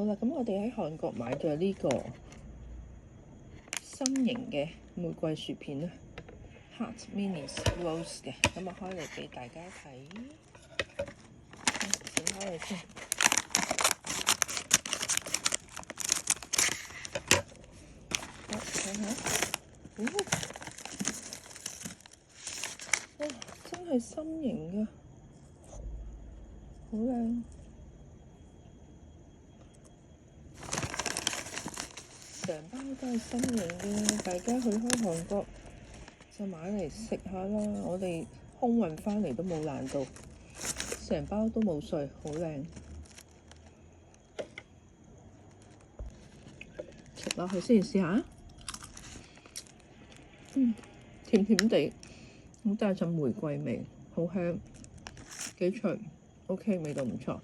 好啦，咁我哋喺韓國買咗呢個心形嘅玫瑰薯片啦 ，Heart Minis Rose 嘅，咁我開嚟俾大家睇，剪開嚟先。好，睇下，哇，真係心形㗎，好靚。成包都係心形嘅，大家去開韓國就買嚟食下啦。我哋空運返嚟都冇爛到，成包都冇碎，好靚。食落去先試下，甜甜地，咁帶陣玫瑰味，好香，幾脆，OK，味道唔錯。